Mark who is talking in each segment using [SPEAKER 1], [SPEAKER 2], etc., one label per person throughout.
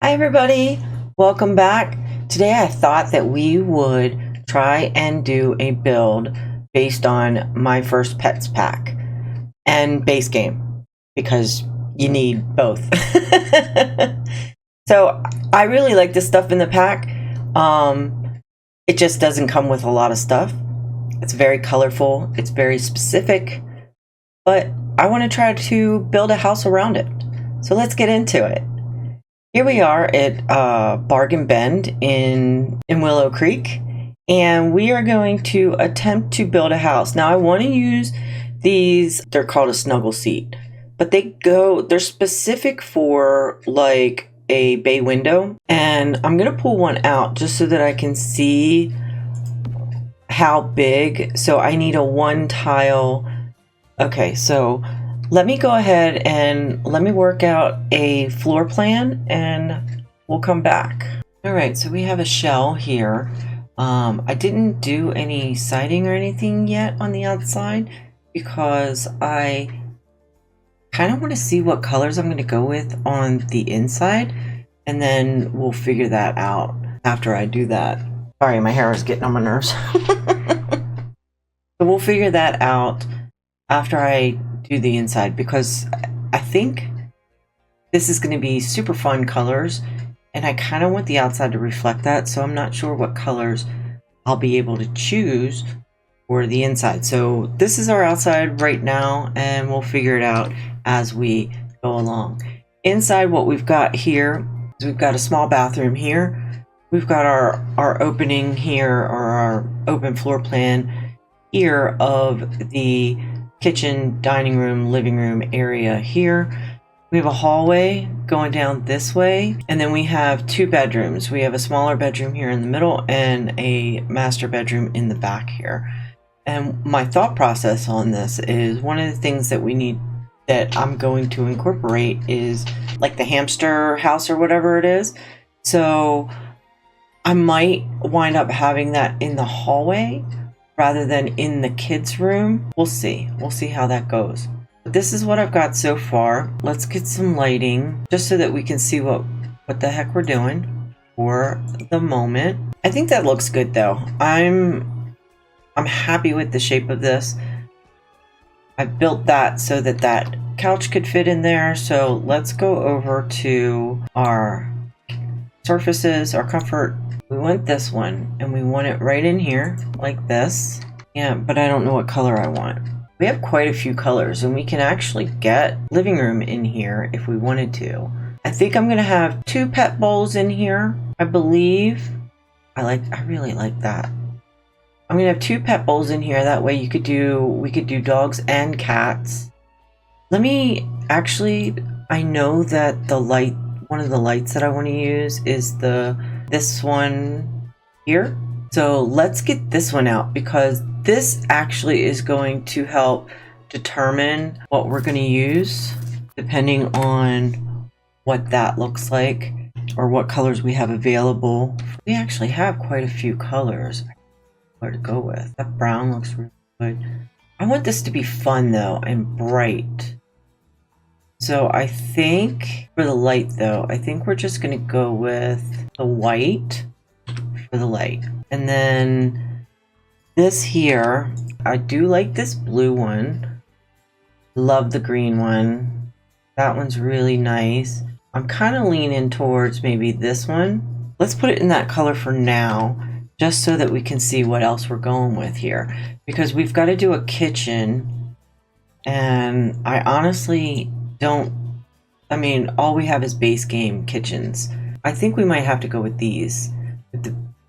[SPEAKER 1] Hi everybody, welcome back. Today I thought that we would try and do a build based on my first pets pack and base game because you need both. So I really like this stuff in the pack. It just doesn't come with a lot of stuff. It's very colorful, it's very specific, but I want to try to build a house around it. So let's get into it. Here we are at Bargain Bend in Willow Creek, and we are going to attempt to build a house. Now I want to use these, they're called a snuggle seat, but they're specific for like a bay window, and I'm gonna pull one out just so that I can see how big. So I need a one tile. Okay, so let me go ahead and let me work out a floor plan and we'll come back. All right, so we have a shell here. I didn't do any siding or anything yet on the outside because I kind of want to see what colors I'm going to go with on the inside, and then we'll figure that out after I do that. Sorry, my hair is getting on my nerves. So we'll figure that out after I do the inside, because I think this is going to be super fun colors and I kind of want the outside to reflect that, so I'm not sure what colors I'll be able to choose for the inside. So this is our outside right now and we'll figure it out as we go along. Inside, what we've got here is we've got a small bathroom here. We've got our opening here, or our open floor plan here of the kitchen, dining room, living room area here. We have a hallway going down this way, and then we have two bedrooms. We have a smaller bedroom here in the middle and a master bedroom in the back here. And my thought process on this is, one of the things that we need, that I'm going to incorporate, is like the hamster house or whatever it is. So I might wind up having that in the hallway rather than in the kids' room. We'll see how that goes. But this is what I've got so far. Let's get some lighting just so that we can see what the heck we're doing for the moment. I think that looks good though. I'm happy with the shape of this. I built that so that couch could fit in there. So let's go over to our surfaces, our comfort. We want this one, and we want it right in here like this. Yeah, but I don't know what color I want. We have quite a few colors, and we can actually get living room in here if we wanted to. I think I'm gonna have two pet bowls in here, I believe. I really like that. I'm gonna have two pet bowls in here. That way we could do dogs and cats. Let me actually, I know that one of the lights that I want to use is this one here. So let's get this one out, because this actually is going to help determine what we're going to use depending on what that looks like or what colors we have available. We actually have quite a few colors where to go with. That brown looks really good. I want this to be fun though and bright. So I think for the light though, I think we're just going to go with the white for the light. And then this here, I do like this blue one. Love the green one. That one's really nice. I'm kind of leaning towards maybe this one. Let's put it in that color for now, just so that we can see what else we're going with here. Because we've got to do a kitchen, and I honestly all we have is base game kitchens. I think we might have to go with these,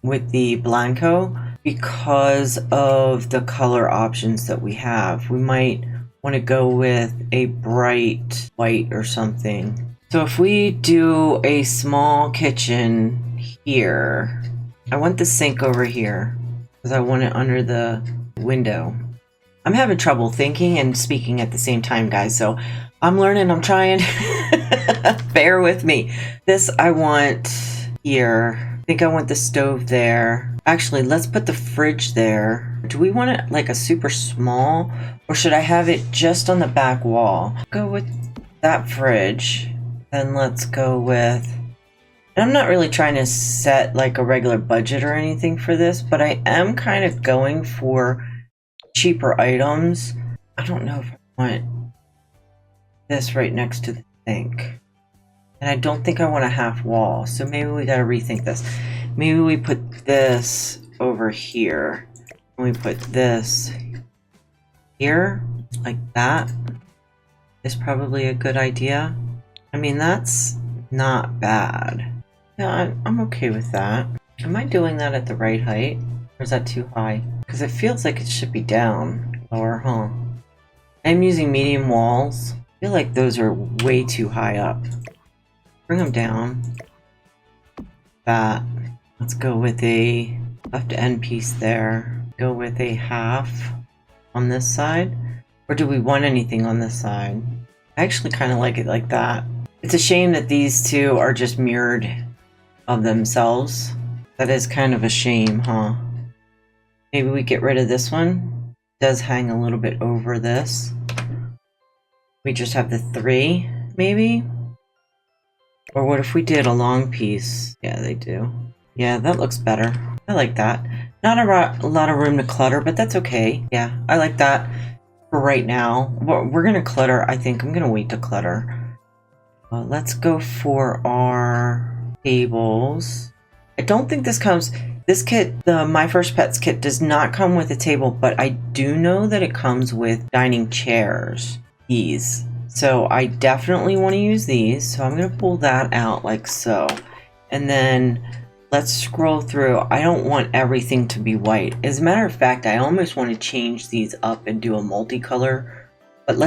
[SPEAKER 1] with the Blanco, because of the color options that we have. We might want to go with a bright white or something. So if we do a small kitchen here, I want the sink over here because I want it under the window. I'm having trouble thinking and speaking at the same time, guys, so I'm learning, I'm trying. Bear with me. This I want here. I think I want the stove there. Actually, let's put the fridge there. Do we want it like a super small, or should I have it just on the back wall? Go with that fridge. Then let's go with And I'm not really trying to set like a regular budget or anything for this, but I am kind of going for cheaper items. I don't know if I want this right next to the sink. And I don't think I want a half wall, so maybe we gotta rethink this. Maybe we put this over here. And we put this here, like that. Is probably a good idea. I mean, that's not bad. Yeah, I'm okay with that. Am I doing that at the right height? Or is that too high? Because it feels like it should be down lower, huh? I'm using medium walls. I feel like those are way too high up. Bring them down. That. Let's go with a left end piece there. Go with a half on this side. Or do we want anything on this side? I actually kind of like it like that. It's a shame that these two are just mirrored of themselves. That is kind of a shame, huh? Maybe we get rid of this one. It does hang a little bit over this. We just have the 3, maybe? Or what if we did a long piece? Yeah, they do. Yeah, that looks better. I like that. Not a lot of room to clutter, but that's okay. Yeah, I like that for right now. We're gonna clutter, I think. I'm gonna wait to clutter. Let's go for our tables. I don't think this comes... This kit, the My First Pets kit, does not come with a table, but I do know that it comes with dining chairs. These. So I definitely want to use these. So I'm going to pull that out like so. And then let's scroll through. I don't want everything to be white. As a matter of fact, I almost want to change these up and do a multicolor. But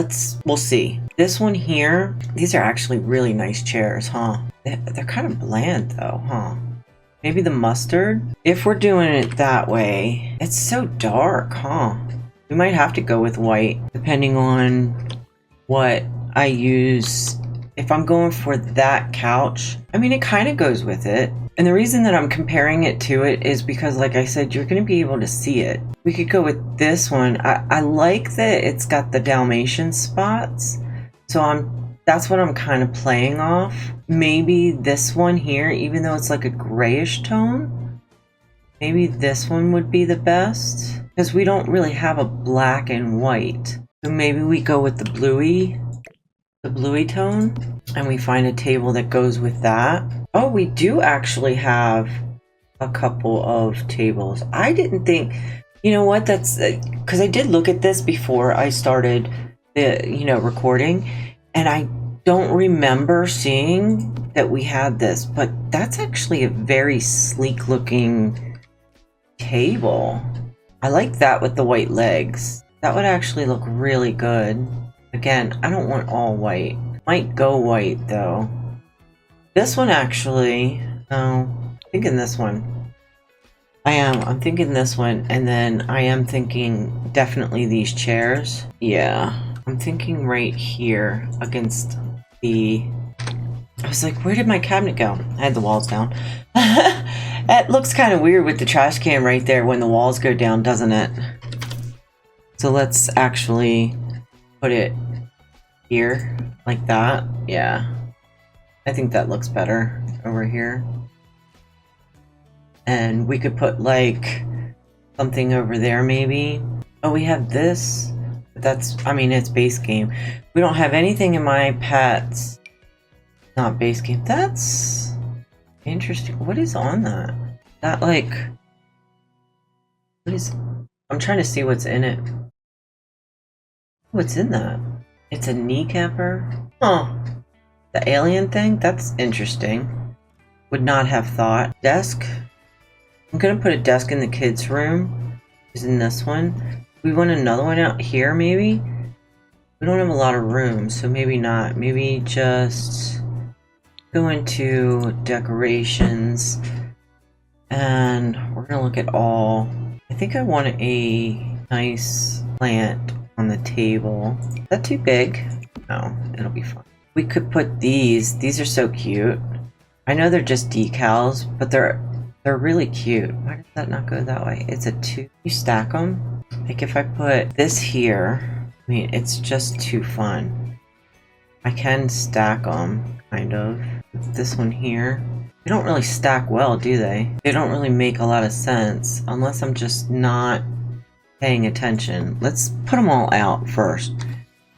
[SPEAKER 1] we'll see. This one here, these are actually really nice chairs, huh? They're kind of bland though, huh? Maybe the mustard? If we're doing it that way, it's so dark, huh? We might have to go with white, depending on what I use. If I'm going for that couch, I mean, it kind of goes with it. And the reason that I'm comparing it to it is because, like I said, you're going to be able to see it. We could go with this one. I like that it's got the Dalmatian spots. So that's what I'm kind of playing off. Maybe this one here, even though it's like a grayish tone, maybe this one would be the best. Because we don't really have a black and white. So maybe we go with the bluey tone, and we find a table that goes with that. Oh, we do actually have a couple of tables. I didn't think, you know what, that's because I did look at this before I started the, recording, and I don't remember seeing that we had this, but that's actually a very sleek looking table. I like that with the white legs. That would actually look really good. Again, I don't want all white. Might go white though. This one actually, no, I'm thinking this one. I'm thinking this one, and then I am thinking definitely these chairs. Yeah, I'm thinking right here against the... I was like, where did my cabinet go? I had the walls down. It looks kind of weird with the trash can right there when the walls go down, doesn't it? So let's actually put it here, like that. Yeah. I think that looks better over here. And we could put like something over there maybe. Oh, we have this. But that's, I mean, it's base game. We don't have anything in my pets. Not base game. That's interesting. What is on that? That like... What is... I'm trying to see what's in it. What's in that? It's a kneecapper? Huh. The alien thing? That's interesting. Would not have thought. Desk? I'm gonna put a desk in the kids' room. Is in this one. We want another one out here, maybe? We don't have a lot of room, so maybe not. Maybe just go into decorations. And we're gonna look at all. I think I want a nice plant on the table. Is that too big? No, it'll be fine. We could put these. These are so cute. I know they're just decals, but they're really cute. Why does that not go that way? It's a 2. You stack them. Like if I put this here, I mean, it's just too fun. I can stack them, kind of. This one here. They don't really stack well, do they? They don't really make a lot of sense unless I'm just not paying attention. Let's put them all out first.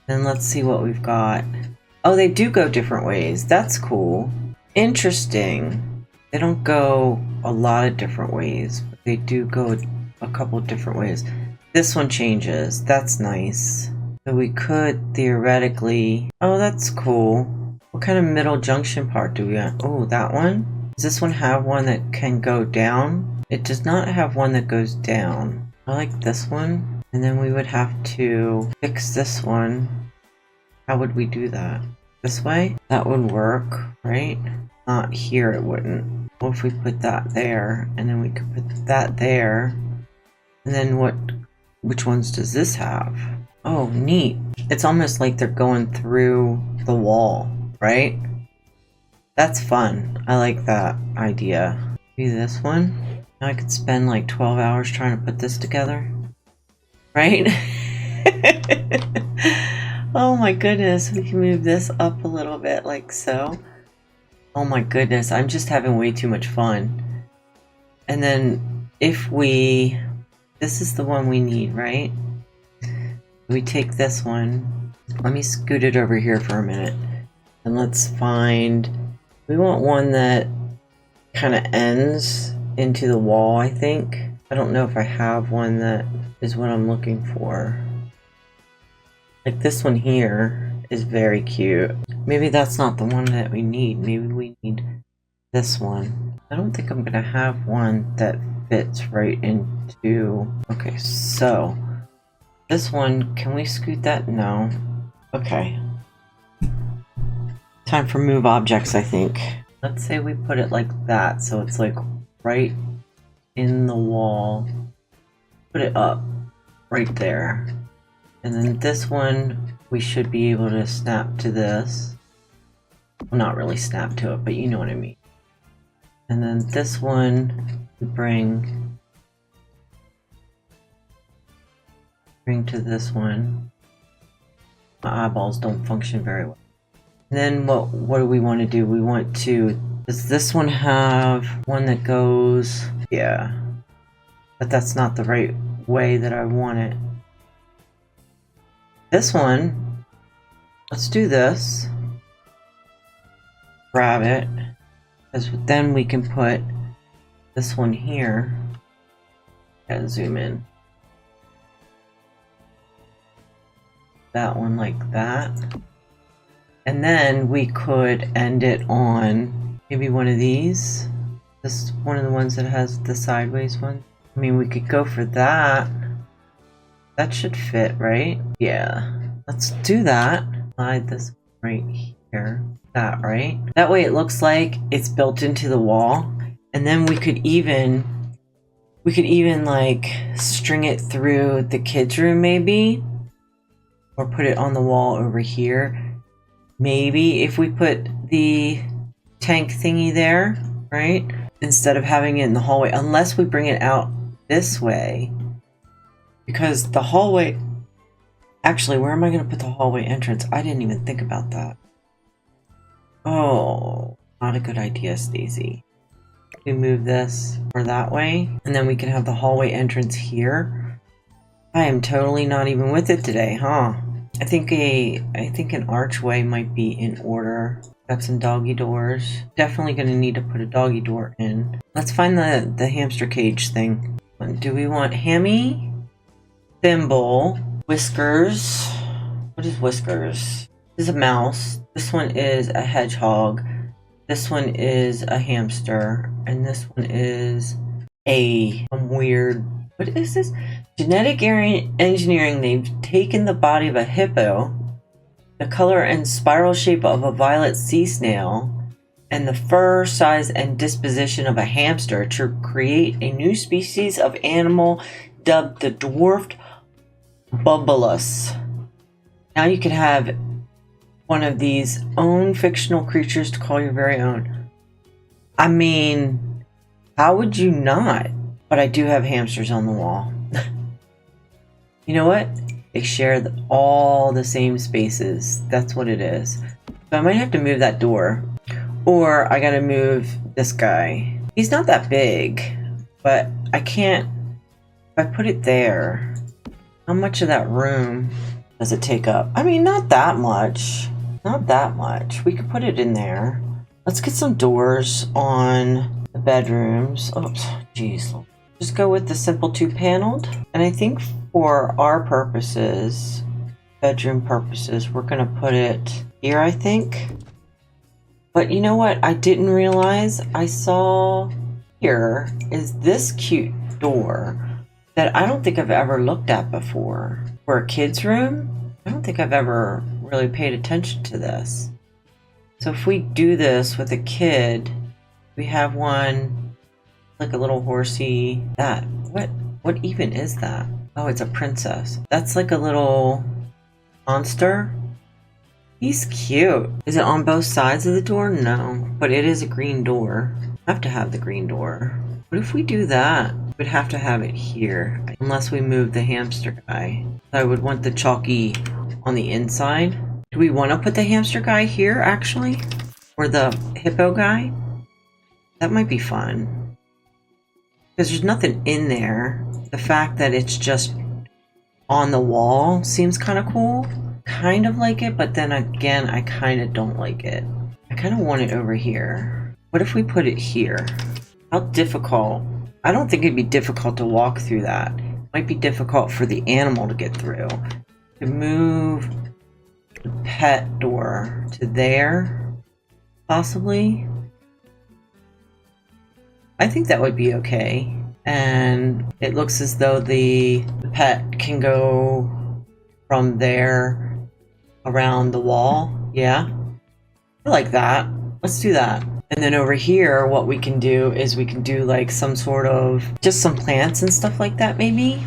[SPEAKER 1] Then let's see what we've got. Oh, they do go different ways. That's cool. Interesting. They don't go a lot of different ways, but they do go a couple different ways. This one changes. That's nice. So we could theoretically... Oh, that's cool. What kind of middle junction part do we have? Oh, that one? Does this one have one that can go down? It does not have one that goes down. I like this one. And then we would have to fix this one. How would we do that? This way? That would work, right? Not here, it wouldn't. What if we put that there? And then we could put that there. And then which ones does this have? Oh, neat. It's almost like they're going through the wall, right? That's fun. I like that idea. Do this one. I could spend like 12 hours trying to put this together. Right? Oh my goodness. We can move this up a little bit like so. Oh my goodness. I'm just having way too much fun. And then if we... This is the one we need, right? We take this one. Let me scoot it over here for a minute. And let's find... We want one that kind of ends into the wall, I think. I don't know if I have one that is what I'm looking for. Like this one here is very cute. Maybe that's not the one that we need. Maybe we need this one. I don't think I'm gonna have one that fits right into... Okay, so this one, can we scoot that? No. Okay. Time for move objects, I think. Let's say we put it like that, so it's like right in the wall. Put it up right there. And then this one, we should be able to snap to this. Well, not really snap to it, but you know what I mean. And then this one, we bring to this one. My eyeballs don't function very well. And then what do we want to do? We want to... Does this one have one that goes... Yeah. But that's not the right way that I want it. This one... Let's do this. Grab it. Because then we can put this one here. Gotta zoom in. That one like that. And then we could end it on maybe one of these. This one of the ones that has the sideways one. I mean, we could go for that. That should fit, right? Yeah. Let's do that. Slide this right here. That, right? That way it looks like it's built into the wall. And then we could even like string it through the kids' room maybe. Or put it on the wall over here. Maybe if we put the tank thingy there, right? Instead of having it in the hallway, unless we bring it out this way. Because the hallway... Actually, where am I going to put the hallway entrance? I didn't even think about that. Oh, not a good idea, Stacey. We move this or that way, and then we can have the hallway entrance here. I am totally not even with it today, huh? I think an archway might be in order. Got some doggy doors. Definitely gonna need to put a doggy door in. Let's find the hamster cage thing. Do we want Hammy? Thimble. Whiskers. What is Whiskers? This is a mouse. This one is a hedgehog. This one is a hamster. And this one is some weird... What is this? Genetic engineering. They've taken the body of a hippo, the color and spiral shape of a violet sea snail, and the fur, size, and disposition of a hamster to create a new species of animal dubbed the dwarfed bubulus. Now you can have one of these own fictional creatures to call your very own. I mean, how would you not? But I do have hamsters on the wall. You know what? They share all the same spaces. That's what it is. So I might have to move that door. Or I gotta move this guy. He's not that big, but I can't, if I put it there, how much of that room does it take up? I mean, not that much. Not that much. We could put it in there. Let's get some doors on the bedrooms. Oops, geez. Just go with the simple 2-paneled. And I think for our purposes, bedroom purposes, we're gonna put it here, I think. But you know what I didn't realize I saw here is this cute door that I don't think I've ever looked at before. For a kid's room, I don't think I've ever really paid attention to this. So if we do this with a kid, we have one like a little horsey. That, what even is that? Oh, it's a princess. That's like a little monster. He's cute. Is it on both sides of the door? No, but it is a green door. I have to have the green door. What if we do that? We'd have to have it here, unless we move the hamster guy. I would want the chalky on the inside. Do we want to put the hamster guy here, actually? Or the hippo guy? That might be fun. Because there's nothing in there. The fact that it's just on the wall seems kind of cool. Kind of like it, but then again, I kind of don't like it. I kind of want it over here. What if we put it here? How difficult? I don't think it'd be difficult to walk through that. It might be difficult for the animal to get through. To move the pet door to there, possibly. I think that would be okay. And it looks as though the pet can go from there around the wall. Yeah, I like that. Let's do that. And then over here, what we can do is we can do like some sort of, just some plants and stuff like that, maybe.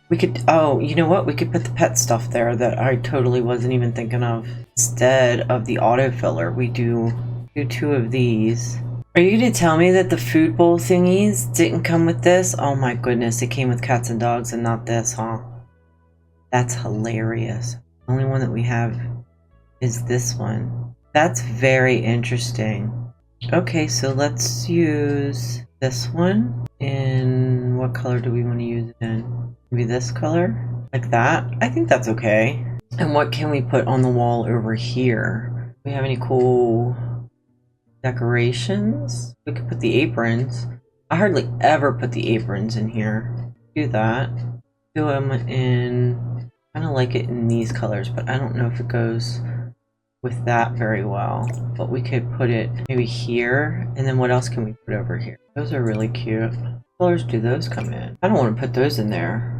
[SPEAKER 1] We could, oh, you know what? We could put the pet stuff there that I totally wasn't even thinking of. Instead of the autofiller, we do 2 of these. Are you gonna tell me that the food bowl thingies didn't come with this? Oh my goodness, it came with cats and dogs and not this, huh? That's hilarious. The only one that we have is this one. That's very interesting. Okay, so let's use this one. In what color do we want to use it in? Maybe this color? Like that? I think that's okay. And what can we put on the wall over here? Do we have any cool decorations? We could put the aprons. I hardly ever put the aprons in here. Do that. Do them in, I kind of like it in these colors, but I don't know if it goes with that very well. But we could put it maybe here, and then what else can we put over here? Those are really cute. What colors do those come in? I don't want to put those in there.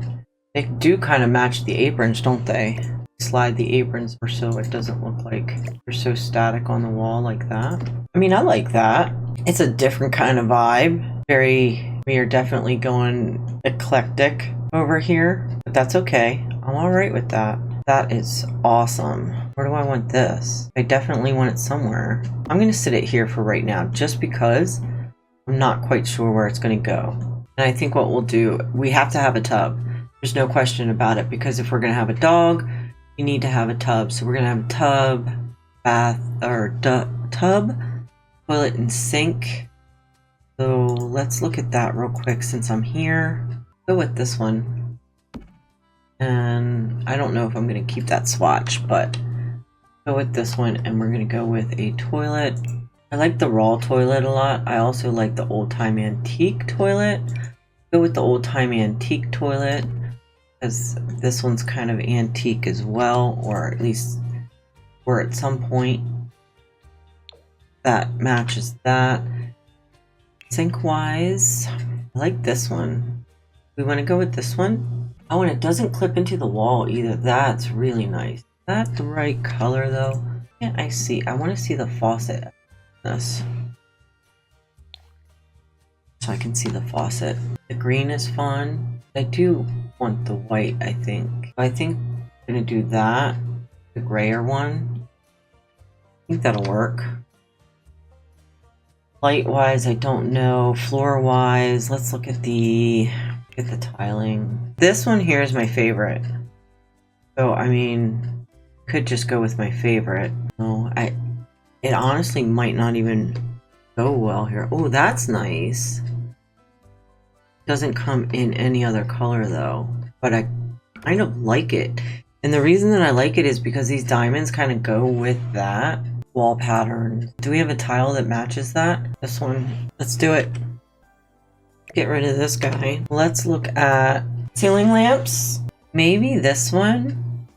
[SPEAKER 1] They do kind of match the aprons, don't they? Slide the aprons or so it doesn't look like they're so static on the wall like that. I mean, I like that. It's a different kind of vibe. We are definitely going eclectic over here, but that's okay. I'm all right with that. That is awesome. Where do I want this? I definitely want it somewhere. I'm going to sit it here for right now just because I'm not quite sure where it's going to go. And I think what we'll do, we have to have a tub. There's no question about it, because if we're going to have a dog, you need to have a tub. So we're going to have a tub, bath, or tub, toilet, and sink. So let's look at that real quick since I'm here. Go with this one. And I don't know if I'm going to keep that swatch, but go with this one, and we're going to go with a toilet. I like the raw toilet a lot. I also like the old-time antique toilet. Go with the old-time antique toilet, because this one's kind of antique as well, or at least were at some point. That matches that. Sink-wise, I like this one. We want to go with this one. Oh, and it doesn't clip into the wall either. That's really nice. Is that the right color though? Can't I see? I want to see the faucet. This. So I can see the faucet. The green is fun. I do want the white, I think. I think I'm going to do that. The grayer one. I think that'll work. Light-wise, I don't know. Floor-wise, let's look at the tiling. This one here is my favorite. So, I mean, could just go with my favorite. No, it honestly might not even go well here. Oh, that's nice. Doesn't come in any other color though, but I kind of like it. And the reason that I like it is because these diamonds kind of go with that wall pattern. Do we have a tile that matches that? This one. Let's do it. Get rid of this guy. Let's look at ceiling lamps. Maybe this one,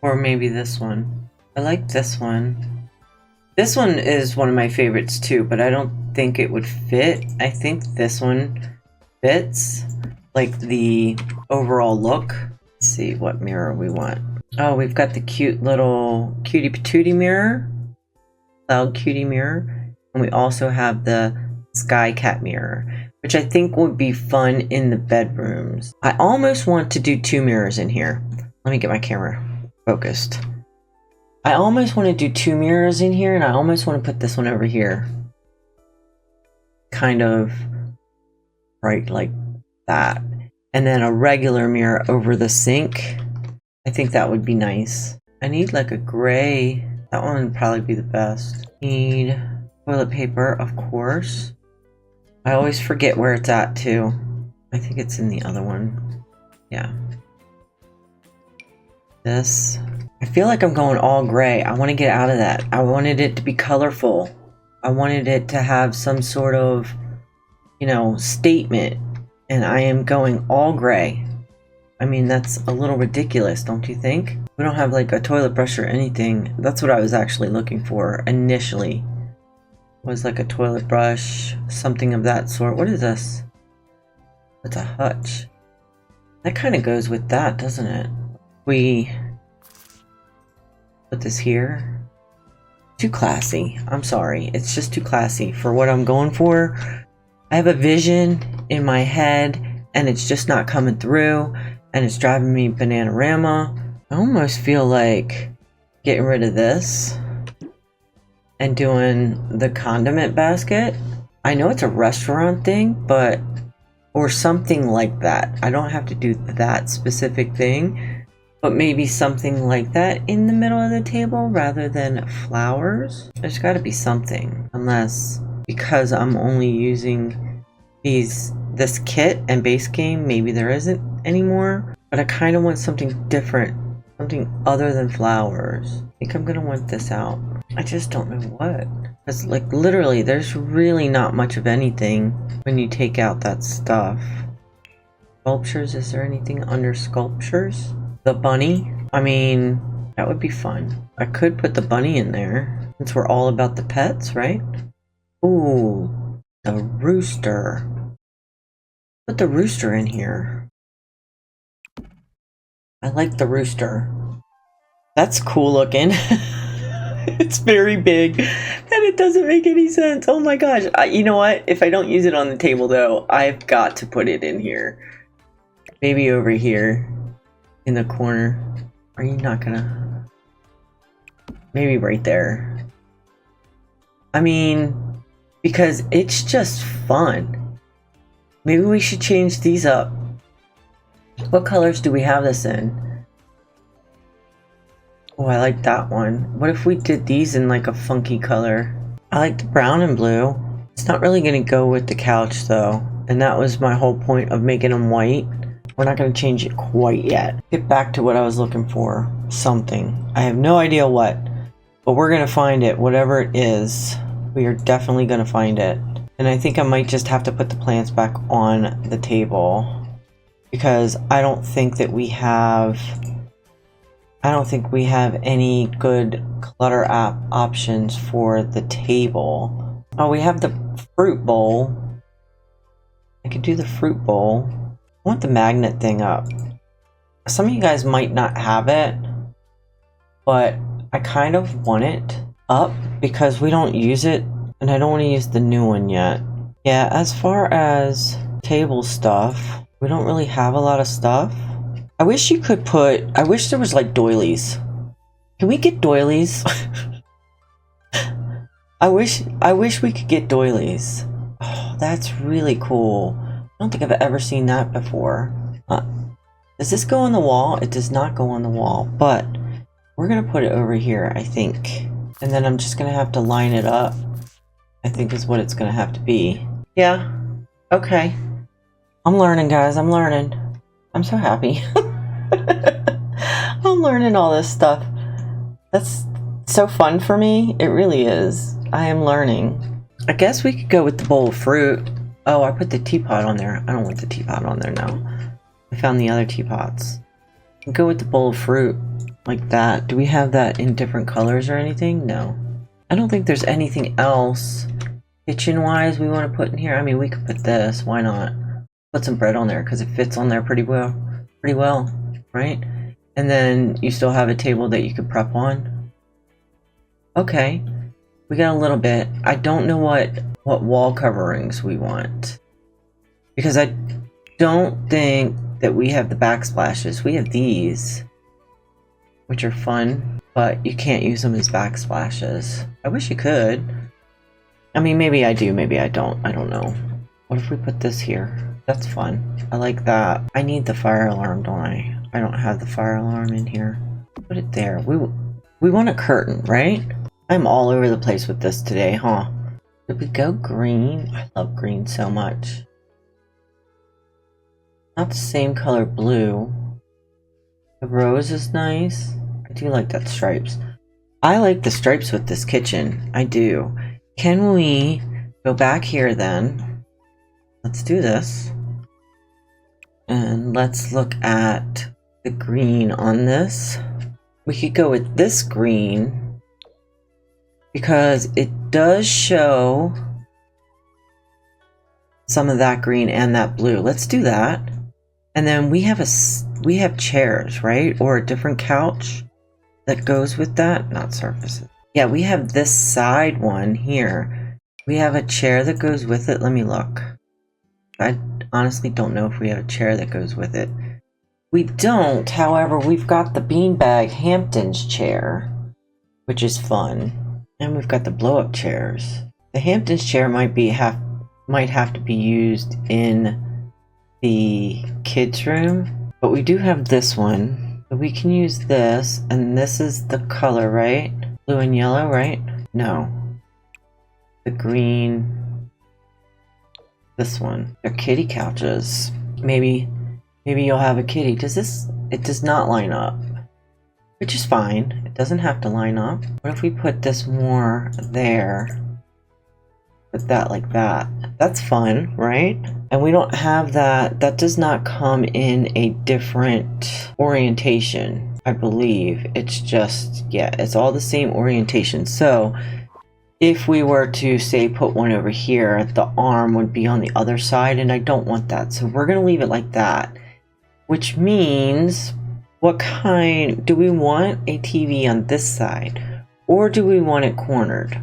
[SPEAKER 1] or maybe this one. I like this one. This one is one of my favorites too, but I don't think it would fit. I think this one fits, like the overall look. Let's see what mirror we want. Oh, we've got the cute little cutie patootie mirror, cloud cutie mirror, and we also have the sky cat mirror, which I think would be fun in the bedrooms. I almost want to do 2 mirrors in here. Let me get my camera focused. I almost want to do 2 mirrors in here, and I almost want to put this one over here. Kind of right like that. And then a regular mirror over the sink. I think that would be nice. I need like a gray. That one would probably be the best. Need toilet paper, of course. I always forget where it's at too. I think it's in the other one. Yeah. This. I feel like I'm going all gray. I want to get out of that. I wanted it to be colorful. I wanted it to have some sort of, you know, statement. And I am going all gray. I mean, that's a little ridiculous, don't you think? We don't have like a toilet brush or anything. That's what I was actually looking for initially. Was like a toilet brush, something of that sort. What is this? It's a hutch. That kind of goes with that, doesn't it? We put this here. Too classy. I'm sorry. It's just too classy for what I'm going for. I have a vision in my head and it's just not coming through and it's driving me bananarama. I almost feel like getting rid of this and doing the condiment basket. I know it's a restaurant thing, but or something like that. I don't have to do that specific thing, but maybe something like that in the middle of the table rather than flowers. There's got to be something, unless because I'm only using this kit and base game, maybe there isn't anymore. But I kind of want something different, something other than flowers. I think I'm gonna want this out. I just don't know what. Because like literally there's really not much of anything when you take out that stuff. Sculptures, is there anything under sculptures? The bunny? I mean, that would be fun. I could put the bunny in there since we're all about the pets, right? Ooh, the rooster. Put the rooster in here. I like the rooster. That's cool looking. It's very big and it doesn't make any sense. Oh my gosh. You know what? If I don't use it on the table though, I've got to put it in here. Maybe over here in the corner. Are you not gonna? Maybe right there. I mean, because it's just fun. Maybe we should change these up. What colors do we have this in? Oh, I like that one. What if we did these in like a funky color? I like the brown and blue. It's not really going to go with the couch though. And that was my whole point of making them white. We're not going to change it quite yet. Get back to what I was looking for. Something. I have no idea what. But we're going to find it. Whatever it is. We are definitely going to find it. And I think I might just have to put the plants back on the table. Because I don't think that we have... I don't think we have any good clutter app options for the table. Oh, we have the fruit bowl. I could do the fruit bowl. I want the magnet thing up. Some of you guys might not have it, but I kind of want it up because we don't use it, and I don't want to use the new one yet. Yeah, as far as table stuff, we don't really have a lot of stuff. I wish you could put... I wish there was like doilies. Can we get doilies? I wish we could get doilies. Oh, that's really cool. I don't think I've ever seen that before. Does this go on the wall? It does not go on the wall, but we're gonna put it over here, I think. And then I'm just gonna have to line it up, I think is what it's gonna have to be. Yeah, okay. I'm learning, guys, I'm learning. I'm so happy. I'm learning all this stuff. That's so fun for me. It really is. I am learning. I guess we could go with the bowl of fruit. Oh, I put the teapot on there. I don't want the teapot on there now. I found the other teapots. We'll go with the bowl of fruit like that. Do we have that in different colors or anything? No. I don't think there's anything else kitchen-wise we want to put in here. I mean, we could put this. Why not? Put some bread on there because it fits on there pretty well, right? And then you still have a table that you could prep on. Okay. We got a little bit. I don't know what wall coverings we want. Because I don't think that we have the backsplashes. We have these, which are fun, but you can't use them as backsplashes. I wish you could. I mean, maybe I do, maybe I don't. I don't know. What if we put this here? That's fun. I like that. I need the fire alarm, don't I? I don't have the fire alarm in here. Put it there. We want a curtain, right? I'm all over the place with this today, huh? Did we go green? I love green so much. Not the same color blue. The rose is nice. I do like that stripes. I like the stripes with this kitchen. I do. Can we go back here then? Let's do this. And let's look at the green on this. We could go with this green because it does show some of that green and that blue. Let's do that. And then we have chairs, right? Or a different couch that goes with that. Not surfaces. Yeah, we have this side one here. We have a chair that goes with it. Let me look. I honestly don't know if we have a chair that goes with it. We don't. However, we've got the beanbag Hamptons chair, which is fun. And we've got the blow-up chairs. The Hamptons chair might have to be used in the kids' room, but we do have this one. So we can use this, and this is the color, right? Blue and yellow, right? No. The green. This one. They're kitty couches. Maybe you'll have a kitty. It does not line up. Which is fine. It doesn't have to line up. What if we put this more there? Put that like that. That's fun, right? And we don't have that. That does not come in a different orientation, I believe. It's just, yeah, it's all the same orientation. So if we were to, say, put one over here, the arm would be on the other side, and I don't want that. So we're going to leave it like that, which means, what kind, do we want a TV on this side, or do we want it cornered?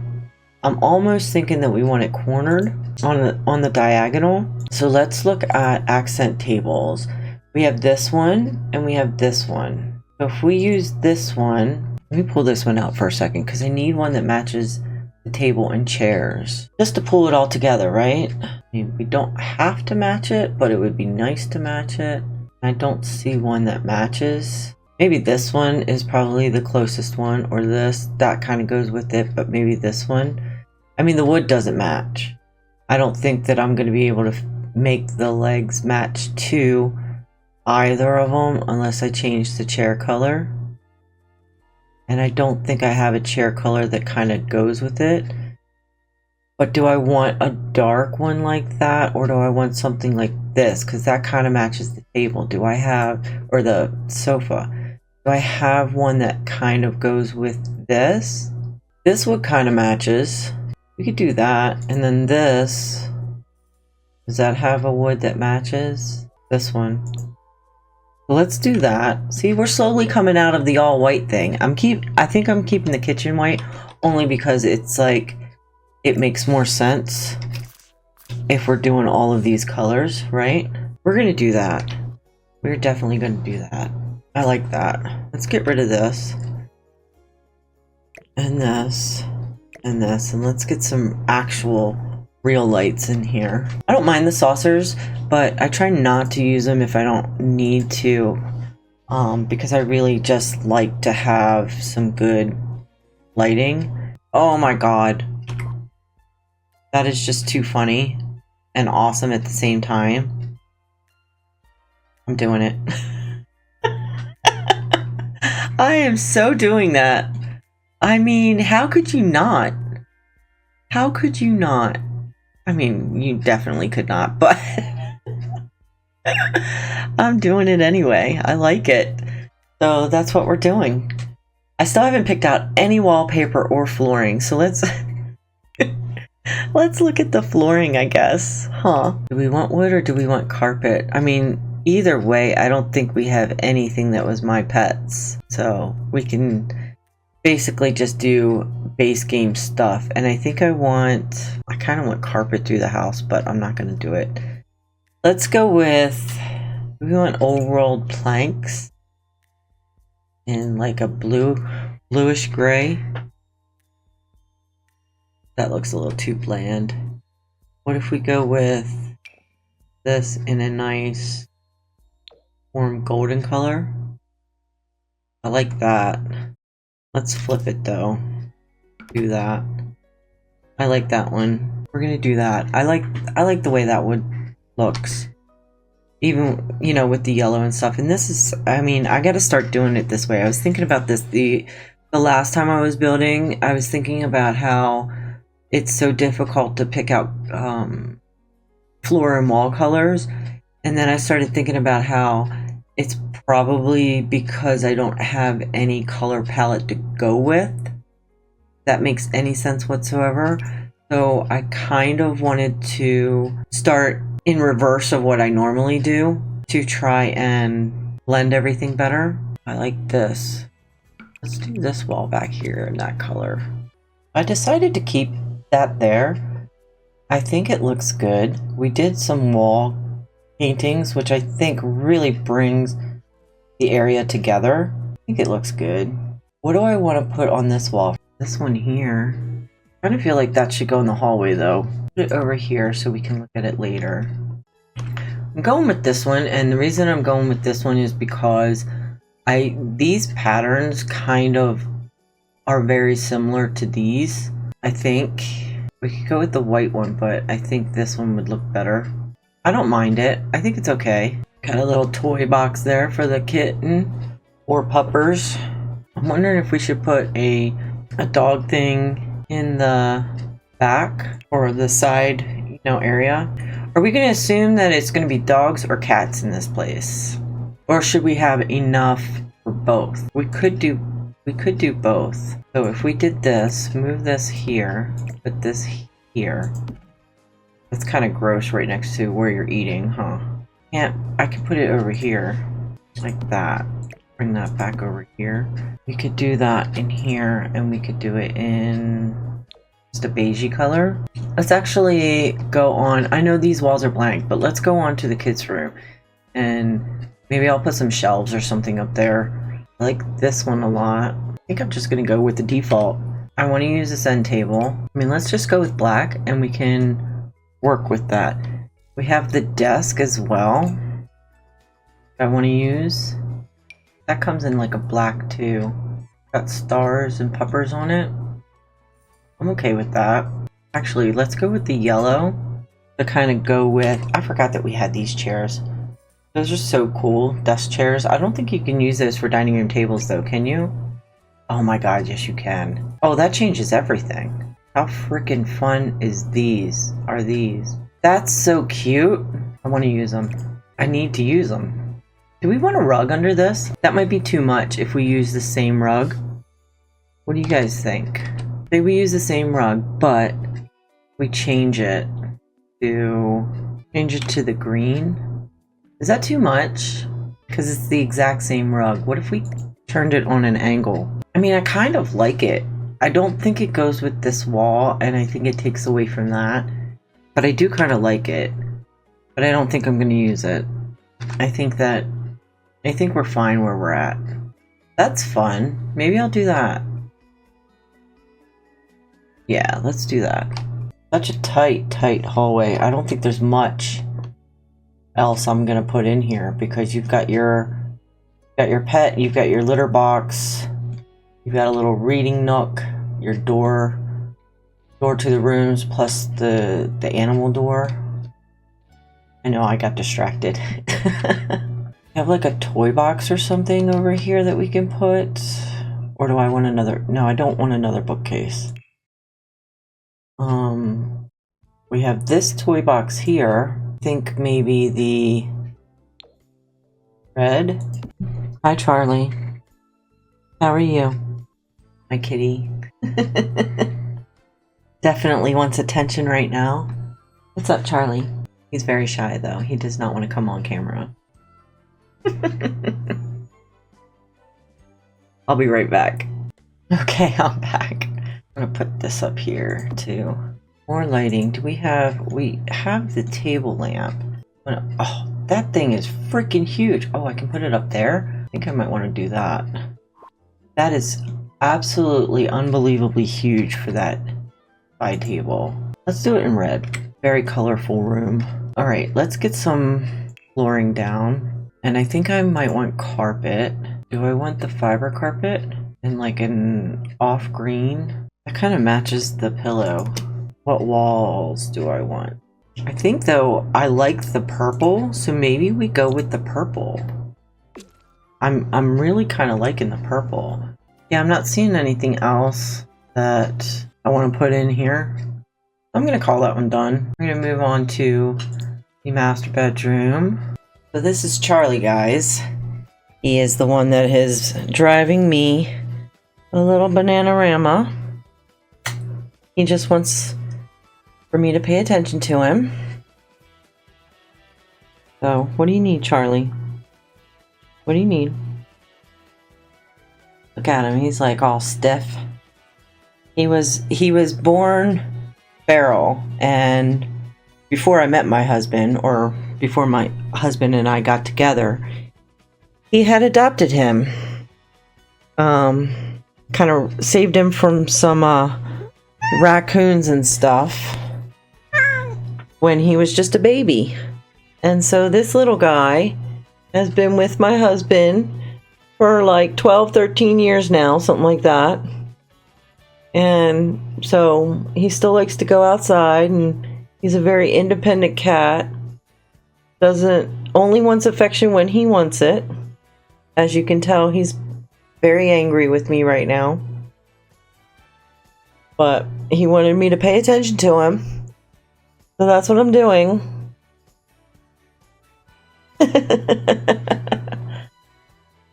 [SPEAKER 1] I'm almost thinking that we want it cornered on the diagonal. So let's look at accent tables. We have this one, and we have this one. So if we use this one, let me pull this one out for a second, because I need one that matches the table and chairs, just to pull it all together, right? I mean, we don't have to match it, but it would be nice to match it. I don't see one that matches. Maybe this one is probably the closest one, or that kind of goes with it, but maybe this one. I mean, the wood doesn't match. I don't think that I'm going to be able to make the legs match to either of them unless I change the chair color. And I don't think I have a chair color that kind of goes with it. But do I want a dark one like that, or do I want something like this? Because that kind of matches the table. Do I have, or the sofa, do I have one that kind of goes with this? This wood kind of matches. We could do that. And then this, does that have a wood that matches? This one. Let's do that. See, we're slowly coming out of the all white thing. I think I'm keeping the kitchen white only because it's like, it makes more sense if we're doing all of these colors, right? We're gonna do that. We're definitely gonna do that. I like that. Let's get rid of this. And this. And this. And let's get some actual real lights in here. I don't mind the saucers, but I try not to use them if I don't need to, because I really just like to have some good lighting. Oh my god. That is just too funny and awesome at the same time. I'm doing it. I am so doing that. I mean, how could you not? How could you not? I mean, you definitely could not, but I'm doing it anyway. I like it. So that's what we're doing. I still haven't picked out any wallpaper or flooring, so let's let's look at the flooring, I guess. Huh? Do we want wood or do we want carpet? I mean, either way, I don't think we have anything that was my pets. So we can basically just do base game stuff. And I think I kind of want carpet through the house, but I'm not going to do it. Let's go with, we want old world planks in like a bluish gray. That looks a little too bland. What if we go with this in a nice warm golden color? I like that. Let's flip it though. Do that. I like that one. We're gonna do that. I like the way that wood looks. Even, you know, with the yellow and stuff. And this is, I mean, I gotta start doing it this way. I was thinking about this the last time I was building. I was thinking about how it's so difficult to pick out floor and wall colors. And then I started thinking about how it's probably because I don't have any color palette to go with. That makes any sense whatsoever. So I kind of wanted to start in reverse of what I normally do to try and blend everything better. I like this. Let's do this wall back here in that color. I decided to keep that there. I think it looks good. We did some wall paintings, which I think really brings the area together. I think it looks good. What do I want to put on this wall? This one here. I kind of feel like that should go in the hallway though. Put it over here so we can look at it later. I'm going with this one, and the reason I'm going with this one is because these patterns kind of are very similar to these. I think we could go with the white one, but I think this one would look better. I don't mind it. I think it's okay. Got a little toy box there for the kitten or puppers. I'm wondering if we should put a dog thing in the back or the side, you know, area. Are we going to assume that it's going to be dogs or cats in this place? Or should we have enough for both? We could do both. So if we did this, move this here, put this here. That's kind of gross right next to where you're eating, huh? I can put it over here, like that. Bring that back over here. We could do that in here, and we could do it in just a beigey color. Let's actually go on. I know these walls are blank, but let's go on to the kids' room. And maybe I'll put some shelves or something up there. I like this one a lot. I think I'm just going to go with the default. I want to use this end table. I mean, let's just go with black, and we can work with that. We have the desk as well. I want to use. That comes in like a black too. Got stars and puppers on it. I'm okay with that. Actually, let's go with the yellow to kind of go with. I forgot that we had these chairs. Those are so cool. Desk chairs. I don't think you can use those for dining room tables though, can you? Oh my god, yes you can. Oh, that changes everything. How freaking fun are these? That's so cute. I want to use them. I need to use them. Do we want a rug under this? That might be too much if we use the same rug. What do you guys think? Say we use the same rug, but we change it to the green. Is that too much? Because it's the exact same rug. What if we turned it on an angle? I mean, I kind of like it. I don't think it goes with this wall, and I think it takes away from that. But I do kind of like it. But I don't think I'm going to use it. I think we're fine where we're at. That's fun. Maybe I'll do that. Yeah, let's do that. Such a tight hallway. I don't think there's much else I'm gonna put in here because you've got your pet, you've got your litter box, you've got a little reading nook, your door. door to the rooms plus the animal door. I know I got distracted. Have like a toy box or something over here that we can put, or do I want another? No, I don't want another bookcase. We have this toy box here. I think maybe the red. Hi, Charlie. How are you? My kitty. Definitely wants attention right now. What's up, Charlie? He's very shy, though. He does not want to come on camera. I'll be right back. Okay, I'm back. I'm gonna put this up here, too. More lighting. Do we have... We have the table lamp. Oh, that thing is freaking huge. Oh, I can put it up there? I think I might want to do that. That is absolutely unbelievably huge for that side table. Let's do it in red. Very colorful room. Alright, let's get some flooring down. And I think I might want carpet. Do I want the fiber carpet? In like an off green? That kind of matches the pillow. What walls do I want? I think though I like the purple, so maybe we go with the purple. I'm really kind of liking the purple. Yeah, I'm not seeing anything else that I want to put in here. I'm gonna call that one done. We're gonna move on to the master bedroom. So this is Charlie, guys. He is the one that is driving me a little bananarama. He just wants for me to pay attention to him. So, what do you need, Charlie? What do you need? Look at him, he's like all stiff. He was born feral, and before I met my husband, or before my husband and I got together, he had adopted him. Kind of saved him from some raccoons and stuff when he was just a baby. And so this little guy has been with my husband for like 12, 13 years now, something like that. And so he still likes to go outside, and he's a very independent cat. Only wants affection when he wants it. As you can tell, he's very angry with me right now. But he wanted me to pay attention to him. So that's what I'm doing.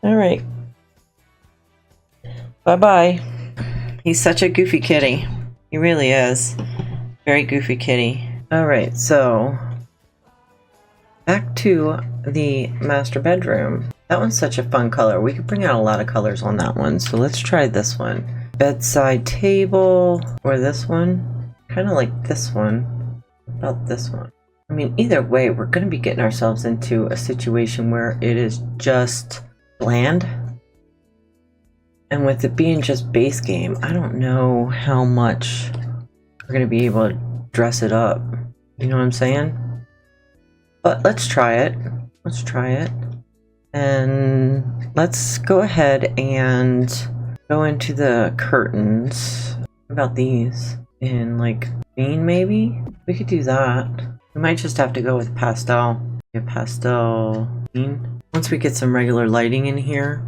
[SPEAKER 1] Alright. Bye-bye. He's such a goofy kitty. He really is. Very goofy kitty. Alright, so back to the master bedroom. That one's such a fun color. We could bring out a lot of colors on that one. So let's try this one. Bedside table. Or this one. Kind of like this one. What about this one? I mean, either way, we're going to be getting ourselves into a situation where it is just bland. And with it being just base game, I don't know how much we're going to be able to dress it up. You know what I'm saying? But let's try it. Let's try it. And let's go ahead and go into the curtains. What about these? In like green, maybe? We could do that. We might just have to go with pastel. Yeah, pastel green. Once we get some regular lighting in here,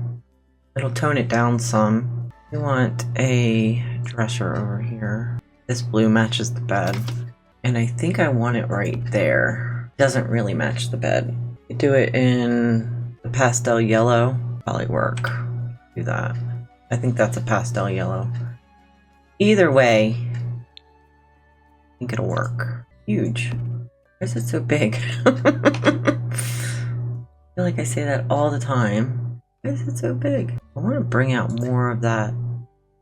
[SPEAKER 1] it'll tone it down some. We want a dresser over here. This blue matches the bed. And I think I want it right there. Doesn't really match the bed. You do it in the pastel yellow. Probably work. Do that. I think that's a pastel yellow. Either way, I think it'll work. Huge. Why is it so big? I feel like I say that all the time. Why is it so big? I want to bring out more of that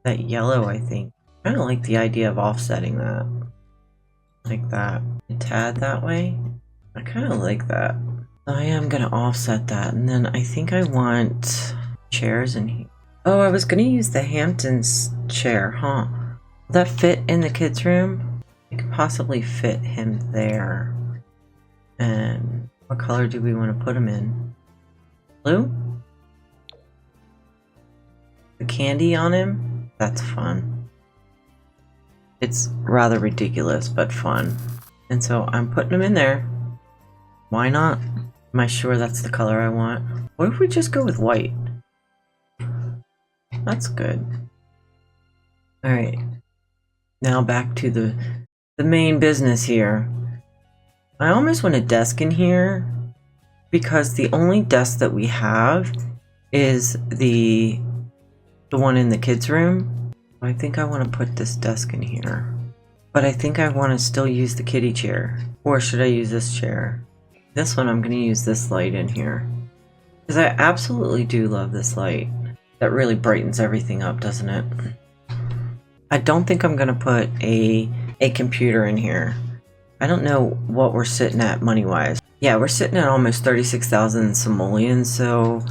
[SPEAKER 1] yellow, I think. I kind of like the idea of offsetting that. Like that. A tad that way. I kind of like that. I am going to offset that. And then I think I want chairs in here. Oh, I was going to use the Hamptons chair, huh? Will that fit in the kids' room? I could possibly fit him there. And what color do we want to put him in? Blue? The candy on him? That's fun. It's rather ridiculous, but fun. And so I'm putting them in there. Why not? Am I sure that's the color I want? What if we just go with white? That's good. Alright. Now back to the main business here. I almost want a desk in here because the only desk that we have is the one in the kids' room. I think I want to put this desk in here. But I think I want to still use the kitty chair. Or should I use this chair? This one I'm going to use this light in here. Because I absolutely do love this light. That really brightens everything up, doesn't it? I don't think I'm going to put a computer in here. I don't know what we're sitting at money-wise. Yeah, we're sitting at almost 36,000 simoleons, so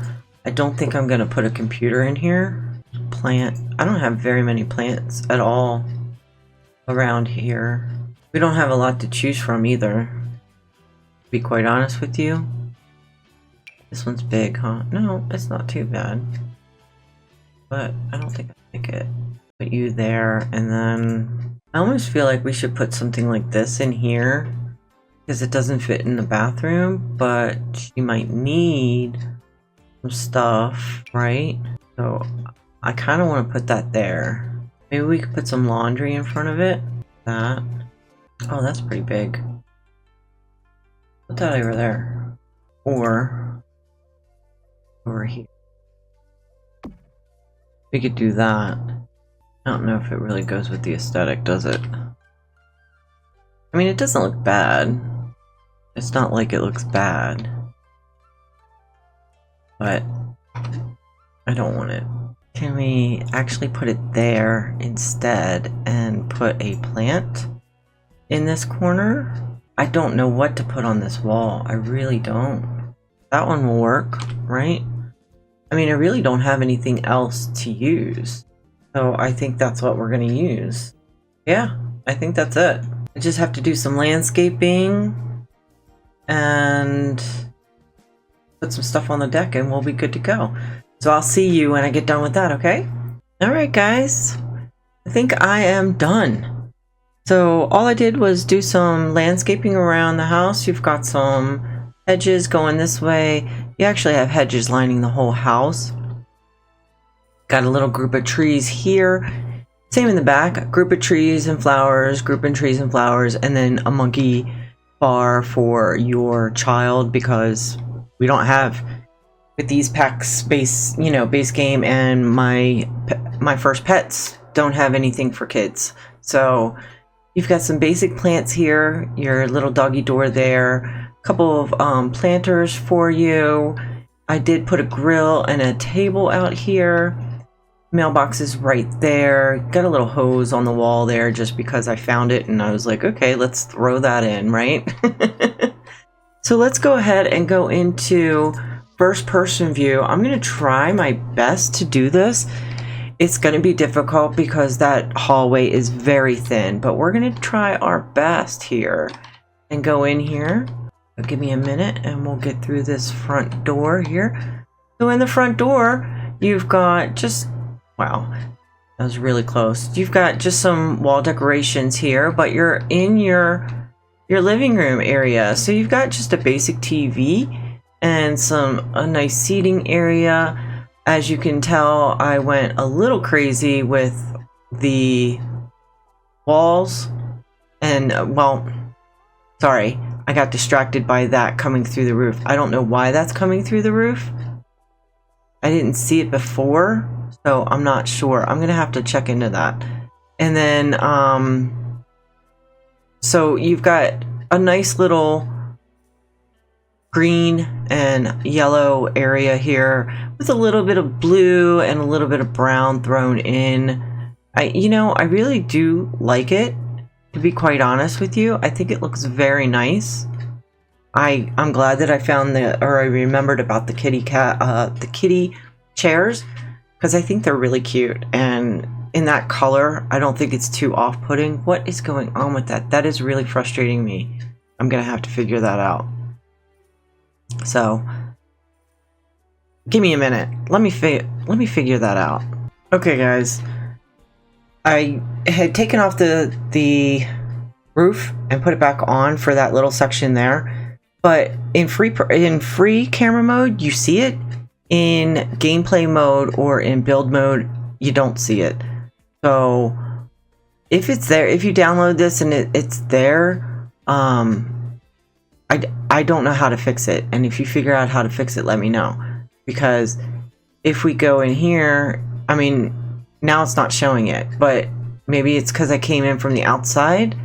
[SPEAKER 1] I don't think I'm going to put a computer in here. Plant. I don't have very many plants at all around here. We don't have a lot to choose from either, to be quite honest with you. This one's big, huh? No, it's not too bad. But I don't think I like it. Put you there, and then I almost feel like we should put something like this in here because it doesn't fit in the bathroom, but she might need some stuff, right? So I kind of want to put that there. Maybe we could put some laundry in front of it. That. Oh, that's pretty big. Put that over there. Or over here. We could do that. I don't know if it really goes with the aesthetic, does it? I mean, it doesn't look bad. It's not like it looks bad. But I don't want it. Can we actually put it there instead and put a plant in this corner? I don't know what to put on this wall. I really don't. That one will work, right? I mean, I really don't have anything else to use. So I think that's what we're going to use. Yeah, I think that's it. I just have to do some landscaping and put some stuff on the deck and we'll be good to go. So I'll see you when I get done with that, okay? Alright guys, I think I am done. So all I did was do some landscaping around the house. You've got some hedges going this way. You actually have hedges lining the whole house. Got a little group of trees here. Same in the back. Group of trees and flowers, group of trees and flowers, and then a monkey bar for your child because we don't have, with these packs base, you know, base game and my first pets don't have anything for kids. So you've got some basic plants here, your little doggy door there, a couple of planters for you. I did put a grill and a table out here. Mailbox is right there. Got a little hose on the wall there just because I found it and I was like, okay, let's throw that in, right? So let's go ahead and go into first person view. I'm going to try my best to do this. It's going to be difficult because that hallway is very thin, but we're going to try our best here and go in here. Give me a minute and we'll get through this front door here. So in the front door, you've got just, wow, that was really close. You've got just some wall decorations here, but you're in your living room area. So you've got just a basic TV and a nice seating area. As you can tell, I went a little crazy with the walls and, well, sorry, I got distracted by that coming through the roof. I don't know why that's coming through the roof. I didn't see it before, so I'm not sure. I'm gonna have to check into that. And then, so you've got a nice little green and yellow area here with a little bit of blue and a little bit of brown thrown in. I really do like it, to be quite honest with you. I think it looks very nice. I'm glad that I found I remembered about the kitty chairs, because I think they're really cute, and in that color, I don't think it's too off-putting. What is going on with that? That is really frustrating me. I'm gonna have to figure that out. So, give me a minute. Let me figure that out. Okay, guys. I had taken off the roof and put it back on for that little section there, but in free camera mode you see it. In gameplay mode or in build mode you don't see it. So if it's there, if you download this and it's there, I don't know how to fix it, and if you figure out how to fix it, let me know, because if we go in here, I mean, now it's not showing it, but maybe it's because I came in from the outside.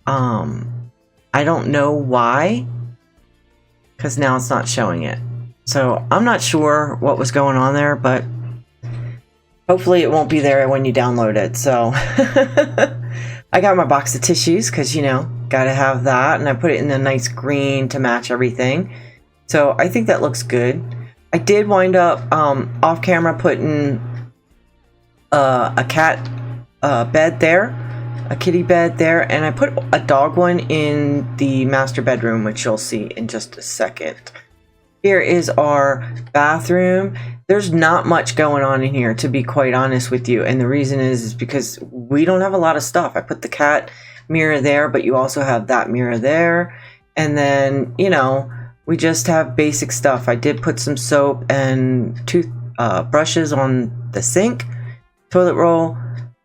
[SPEAKER 1] I don't know why, because now it's not showing it. So I'm not sure what was going on there, but hopefully it won't be there when you download it. So I got my box of tissues because, you know, gotta have that, and I put it in a nice green to match everything. So I think that looks good. I did wind up off camera putting a cat bed there, a kitty bed there, and I put a dog one in the master bedroom, which you'll see in just a second. Here is our bathroom. There's not much going on in here, to be quite honest with you, and the reason is because we don't have a lot of stuff. I put the cat mirror there, but you also have that mirror there, and then, you know, we just have basic stuff. I did put some soap and tooth brushes on the sink, toilet roll,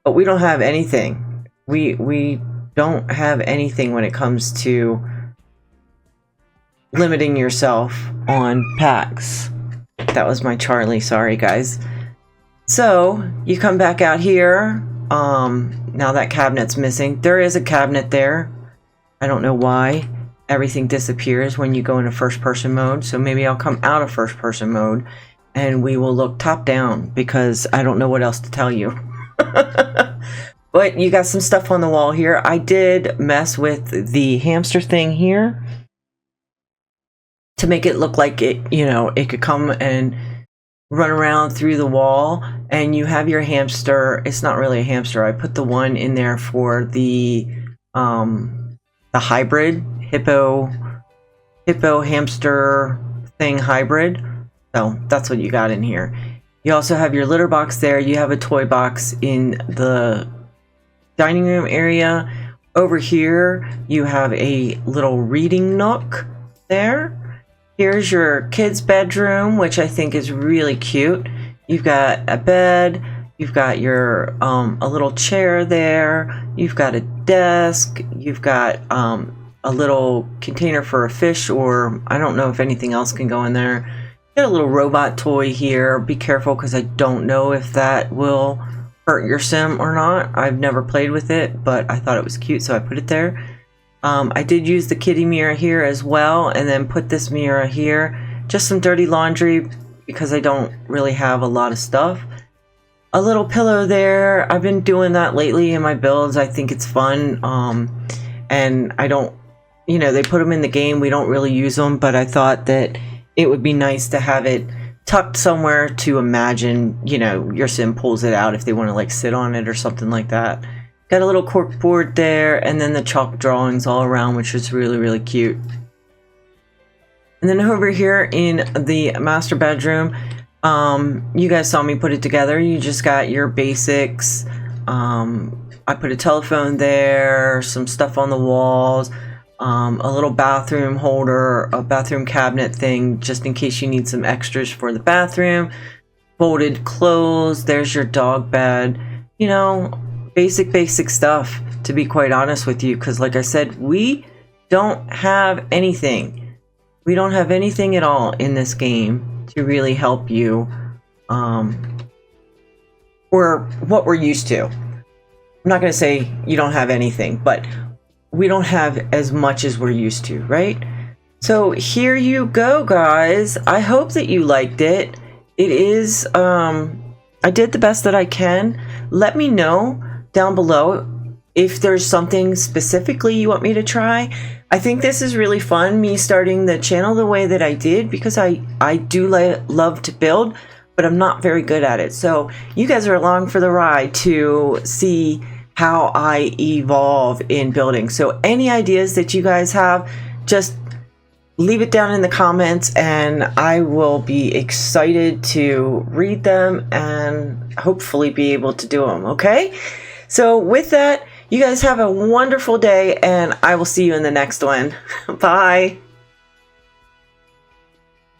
[SPEAKER 1] but we don't have anything. We don't have anything when it comes to limiting yourself on packs. That was my Charlie, sorry guys. So you come back out here. Now that cabinet's missing. There is a cabinet there. I don't know why everything disappears when you go into first person mode, so maybe I'll come out of first person mode and we will look top down, because I don't know what else to tell you. But you got some stuff on the wall here. I did mess with the hamster thing here to make it look like it, you know, it could come and run around through the wall, and you have your hamster. It's not really a hamster. I put the one in there for the hybrid hippo hamster thing hybrid. So that's what you got in here. You also have your litter box there. You have a toy box in the dining room area. Over here you have a little reading nook there. Here's your kids' bedroom, which I think is really cute. You've got a bed, you've got your a little chair there, you've got a desk, you've got a little container for a fish, or I don't know if anything else can go in there. You got a little robot toy here. Be careful, because I don't know if that will hurt your sim or not. I've never played with it, but I thought it was cute, so I put it there. I did use the kitty mirror here as well, and then put this mirror here. Just some dirty laundry, because I don't really have a lot of stuff. A little pillow there. I've been doing that lately in my builds. I think it's fun. And I don't, you know, they put them in the game. We don't really use them, but I thought that it would be nice to have it tucked somewhere to imagine, you know, your sim pulls it out if they want to like sit on it or something like that. Got a little cork board there, and then the chalk drawings all around, which is really, really cute. And then over here in the master bedroom, you guys saw me put it together. You just got your basics. I put a telephone there, some stuff on the walls, a little bathroom holder, a bathroom cabinet thing, just in case you need some extras for the bathroom. Folded clothes. There's your dog bed. You know, basic stuff, to be quite honest with you, because like I said, we don't have anything. We don't have anything at all in this game to really help you, or what we're used to. I'm not going to say you don't have anything, but we don't have as much as we're used to, right? So here you go, guys. I hope that you liked it. It is, I did the best that I can. Let me know down below if there's something specifically you want me to try. I think this is really fun, me starting the channel the way that I did, because I do love to build, but I'm not very good at it. So you guys are along for the ride to see how I evolve in building. So any ideas that you guys have, just leave it down in the comments and I will be excited to read them and hopefully be able to do them, okay? So with that, you guys have a wonderful day and I will see you in the next one. Bye.